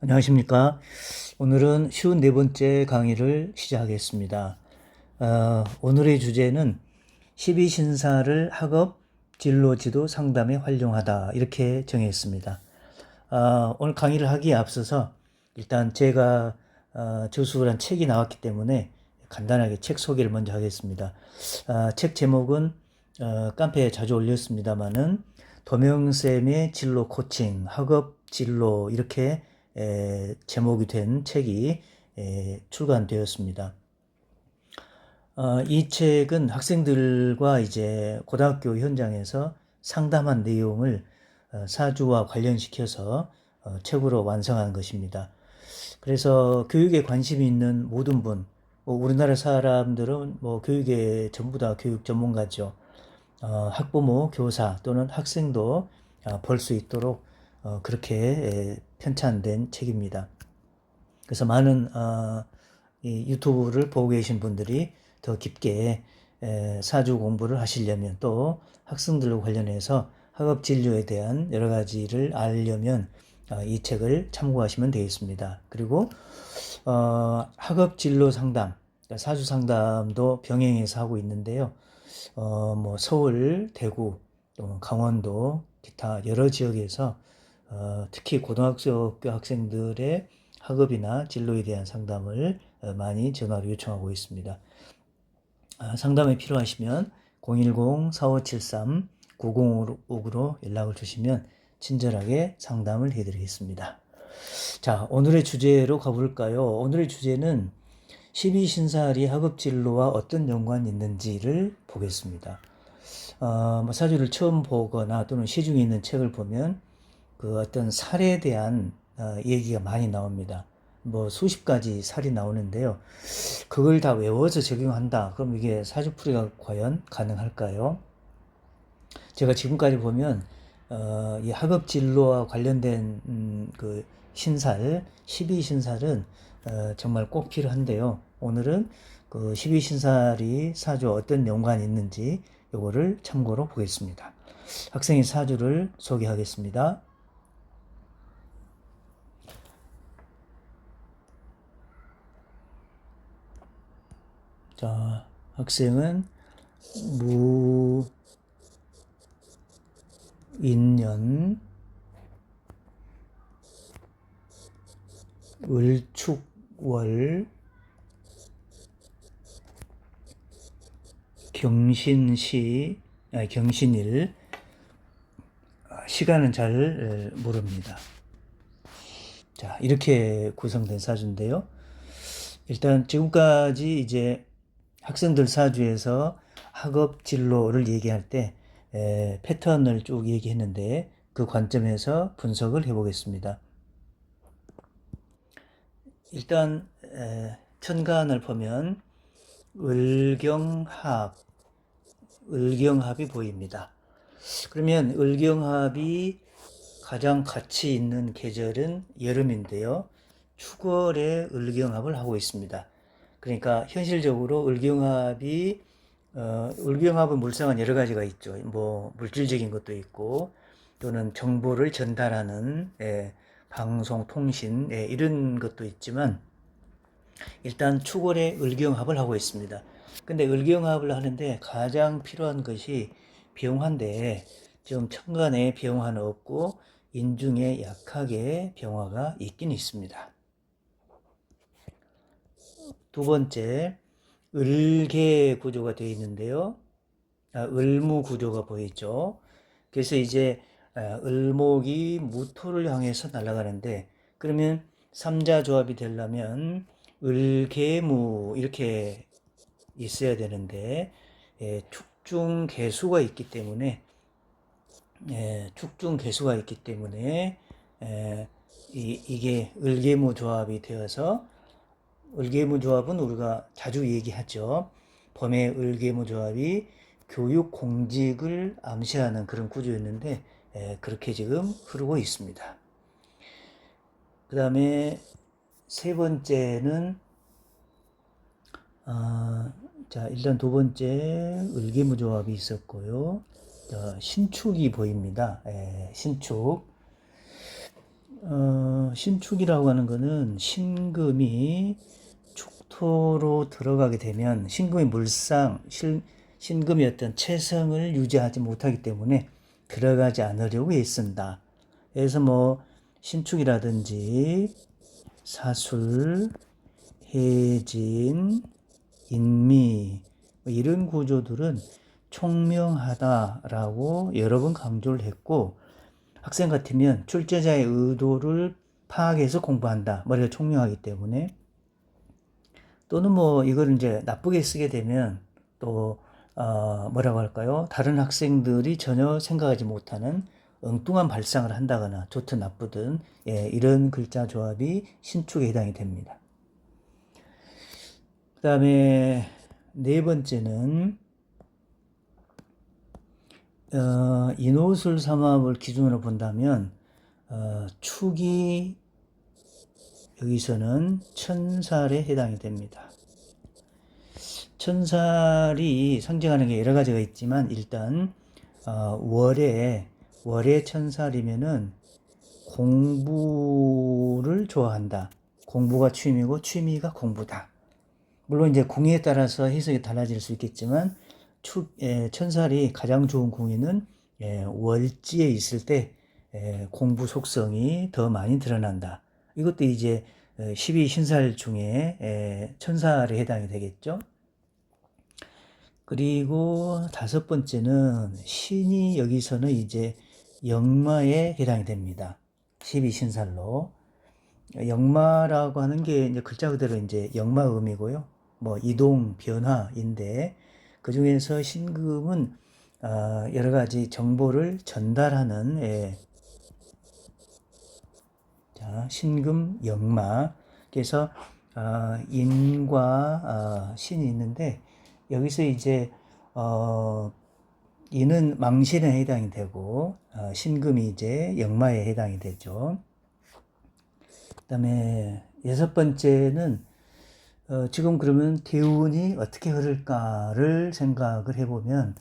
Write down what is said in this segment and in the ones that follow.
안녕하십니까. 오늘은 쉬운 네 번째 강의를 시작하겠습니다. 오늘의 주제는 12신사를 학업 진로 지도 상담에 활용하다 이렇게 정했습니다. 오늘 강의를 하기에 앞서서 일단 제가 저술을 한 책이 나왔기 때문에 간단하게 책 소개를 먼저 하겠습니다. 책 제목은 깜페에 자주 올렸습니다마는 도명쌤의 진로 코칭, 학업 진로 이렇게 제목이 된 책이 출간되었습니다. 이 책은 학생들과 이제 고등학교 현장에서 상담한 내용을 사주와 관련시켜서 책으로 완성한 것입니다. 그래서 교육에 관심이 있는 모든 분, 우리나라 사람들은 교육에 전부 다 교육 전문가죠. 학부모, 교사 또는 학생도 볼 수 있도록 그렇게 편찬된 책입니다. 그래서 많은 이 유튜브를 보고 계신 분들이 더 깊게 사주 공부를 하시려면 또 학생들과 관련해서 학업 진료에 대한 여러 가지를 알려면 이 책을 참고하시면 되겠습니다. 그리고 학업 진로 상담, 사주 상담도 병행해서 하고 있는데요. 서울, 대구, 또 강원도, 기타 여러 지역에서 특히 고등학교 학생들의 학업이나 진로에 대한 상담을 많이 전화로 요청하고 있습니다. 상담이 필요하시면 010-4573-9056으로 연락을 주시면 친절하게 상담을 해드리겠습니다. 자, 오늘의 주제로 가볼까요? 오늘의 주제는 12신살이 학업진로와 어떤 연관이 있는지를 보겠습니다. 사주를 처음 보거나 또는 시중에 있는 책을 보면 그 어떤 살에 대한 얘기가 많이 나옵니다. 수십 가지 살이 나오는데요. 그걸 다 외워서 적용한다. 그럼 이게 사주풀이가 과연 가능할까요? 제가 지금까지 보면 이 학업 진로와 관련된 그 신살, 12신살은 정말 꼭 필요한데요. 오늘은 그 12신살이 사주와 어떤 연관이 있는지 요거를 참고로 보겠습니다. 학생의 사주를 소개하겠습니다. 자, 학생은 무인년 을축월 경신일 시간은 잘 모릅니다. 자, 이렇게 구성된 사주인데요. 일단 지금까지 이제 학생들 사주에서 학업 진로를 얘기할 때 패턴을 쭉 얘기했는데 그 관점에서 분석을 해보겠습니다. 일단 천간을 보면 을경합이 보입니다. 그러면 을경합이 가장 가치 있는 계절은 여름인데요. 축월에 을경합을 하고 있습니다. 그러니까 현실적으로 을경합은 물상은 여러 가지가 있죠. 물질적인 것도 있고 또는 정보를 전달하는 방송, 통신 이런 것도 있지만 일단 축월에 을경합을 하고 있습니다. 근데 을경합을 하는데 가장 필요한 것이 병화인데 지금 천간에 병화는 없고 인중에 약하게 병화가 있긴 있습니다. 두 번째, 을계 구조가 되어 있는데요. 을무 구조가 보이죠. 그래서 이제 을목이 무토를 향해서 날아가는데 그러면 삼자 조합이 되려면 을계무 이렇게 있어야 되는데 축중개수가 있기 때문에 이게 을계무 조합이 되어서 을계무 조합은 우리가 자주 얘기하죠. 범의 을계무 조합이 교육 공직을 암시하는 그런 구조였는데 그렇게 지금 흐르고 있습니다. 그 다음에 세 번째는 자, 일단 두 번째 을계무 조합이 있었고요. 신축이 보입니다. 신축. 신축이라고 하는 거는 신금이 축토로 들어가게 되면 신금이 물상, 신금이 어떤 체성을 유지하지 못하기 때문에 들어가지 않으려고 애쓴다. 그래서 뭐 신축이라든지 사술, 해진, 인미 이런 구조들은 총명하다라고 여러 번 강조를 했고, 학생 같으면 출제자의 의도를 파악해서 공부한다. 머리가 총명하기 때문에. 또는 뭐 이걸 이제 나쁘게 쓰게 되면 또 뭐라고 할까요? 다른 학생들이 전혀 생각하지 못하는 엉뚱한 발상을 한다거나 좋든 나쁘든 이런 글자 조합이 신축에 해당이 됩니다. 그 다음에 네 번째는 인호술 삼합을 기준으로 본다면 축이 여기서는 천살에 해당이 됩니다. 천살이 상징하는 게 여러 가지가 있지만 일단 월에 천살이면은 공부를 좋아한다. 공부가 취미고 취미가 공부다. 물론 이제 궁에 따라서 해석이 달라질 수 있겠지만 천살이 가장 좋은 궁에는 월지에 있을 때 공부 속성이 더 많이 드러난다. 이것도 이제 12신살 중에 천살에 해당이 되겠죠. 그리고 다섯 번째는 신이 여기서는 이제 역마에 해당이 됩니다. 12신살로. 역마라고 하는 게 이제 글자 그대로 이제 역마음이고요. 뭐 이동, 변화인데 그 중에서 신금은 여러 가지 정보를 전달하는 자, 신금, 역마. 그래서 인과 신이 있는데 여기서 이제 인은 망신에 해당이 되고 신금이 이제 역마에 해당이 되죠. 그다음에 여섯 번째는 지금 그러면 대운이 어떻게 흐를까를 생각을 해보면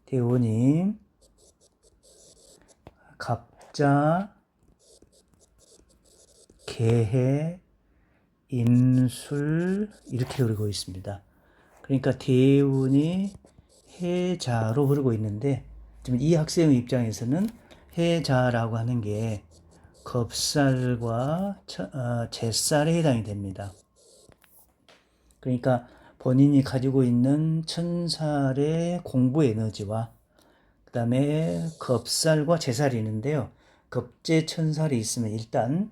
대운이 갑자, 개해, 임술 이렇게 흐르고 있습니다. 그러니까 대운이 해자로 흐르고 있는데 지금 이 학생의 입장에서는 해자라고 하는 게 겁살과 잿살에 해당이 됩니다. 그러니까 본인이 가지고 있는 천살의 공부 에너지와 그 다음에 겁살과 잿살이 있는데요. 겁재 천살이 있으면 일단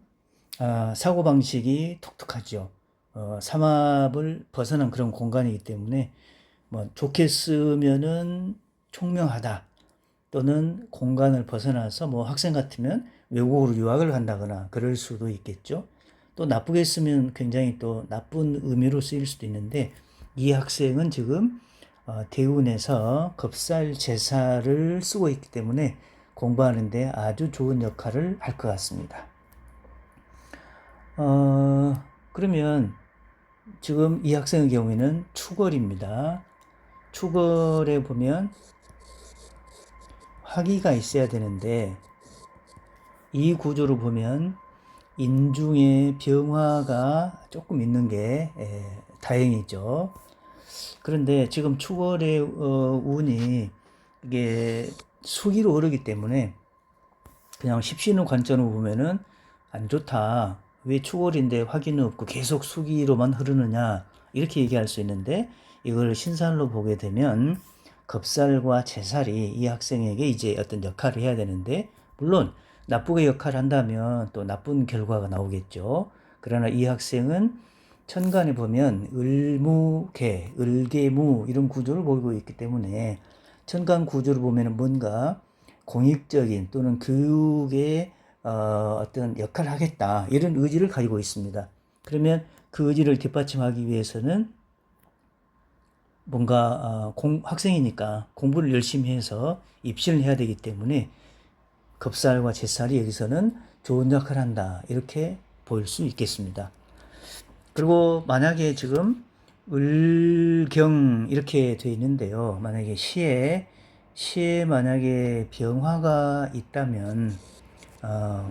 사고방식이 독특하죠. 삼합을 벗어난 그런 공간이기 때문에 뭐 좋게 쓰면은 총명하다 또는 공간을 벗어나서 뭐 학생 같으면 외국으로 유학을 간다거나 그럴 수도 있겠죠. 또 나쁘게 쓰면 굉장히 또 나쁜 의미로 쓰일 수도 있는데 이 학생은 지금 대운에서 겁살 제사를 쓰고 있기 때문에 공부하는데 아주 좋은 역할을 할 것 같습니다. 그러면 지금 이 학생의 경우에는 축월입니다. 축월에 보면 화기가 있어야 되는데 이 구조로 보면 인중에 병화가 조금 있는 게 다행이죠. 그런데 지금 축월의 운이 이게 수기로 흐르기 때문에 그냥 십신의 관점으로 보면은 안 좋다. 왜 축월인데 화기는 없고 계속 수기로만 흐르느냐 이렇게 얘기할 수 있는데 이걸 신살로 보게 되면 겁살과 잿살이 이 학생에게 이제 어떤 역할을 해야 되는데 물론 나쁘게 역할을 한다면 또 나쁜 결과가 나오겠죠. 그러나 이 학생은 천간에 보면 을무개, 을계무 이런 구조를 보이고 있기 때문에 천간 구조를 보면 뭔가 공익적인 또는 교육의 어떤 역할을 하겠다 이런 의지를 가지고 있습니다. 그러면 그 의지를 뒷받침하기 위해서는 뭔가 학생이니까 공부를 열심히 해서 입시를 해야 되기 때문에 겁살과 잿살이 여기서는 좋은 역할을 한다 이렇게 보일 수 있겠습니다. 그리고 만약에 지금 을경 이렇게 되어 있는데요. 만약에 시에 만약에 병화가 있다면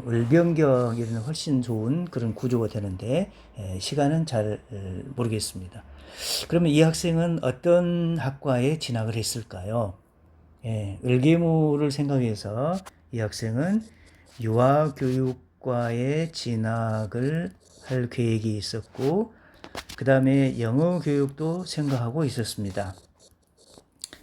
을병경에는 훨씬 좋은 그런 구조가 되는데 시간은 잘 모르겠습니다. 그러면 이 학생은 어떤 학과에 진학을 했을까요? 을계무를 생각해서 이 학생은 유아교육과에 진학을 할 계획이 있었고, 그 다음에 영어 교육도 생각하고 있었습니다.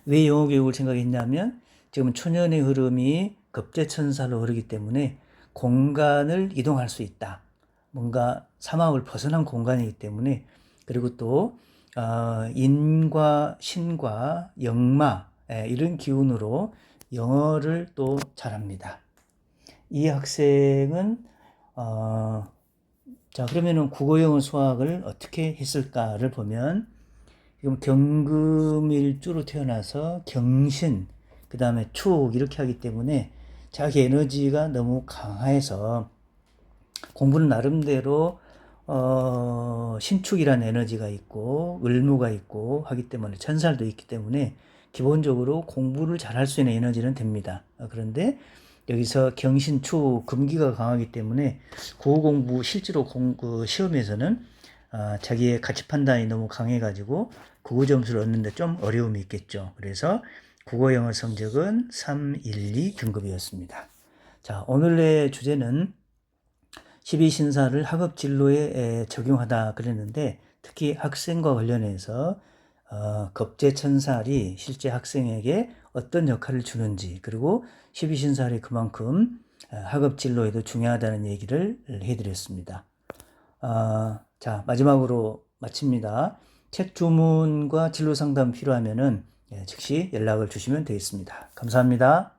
왜 영어 교육을 생각했냐면 지금 초년의 흐름이 급제천사로 흐르기 때문에 공간을 이동할 수 있다. 뭔가 사막을 벗어난 공간이기 때문에, 그리고 또 인과 신과 영마 이런 기운으로 영어를 또 잘합니다. 이 학생은 자, 그러면은 국어, 영어, 수학을 어떻게 했을까를 보면, 지금 경금일주로 태어나서 경신, 그 다음에 축 이렇게 하기 때문에 자기 에너지가 너무 강해서 공부는 나름대로 신축이라는 에너지가 있고 을무가 있고 하기 때문에 천살도 있기 때문에 기본적으로 공부를 잘할 수 있는 에너지는 됩니다. 그런데 여기서 경신축 금기가 강하기 때문에 국어 공부 실제로 시험에서는 자기의 가치 판단이 너무 강해가지고 국어 점수를 얻는데 좀 어려움이 있겠죠. 그래서 국어 영어 성적은 312 등급이었습니다. 자, 오늘의 주제는 12신사를 학업 진로에 적용하다 그랬는데, 특히 학생과 관련해서 겁재천살이 실제 학생에게 어떤 역할을 주는지, 그리고 12신살이 그만큼 학업 진로에도 중요하다는 얘기를 해드렸습니다. 자, 마지막으로 마칩니다. 책 주문과 진로 상담 필요하면은 즉시 연락을 주시면 되겠습니다. 감사합니다.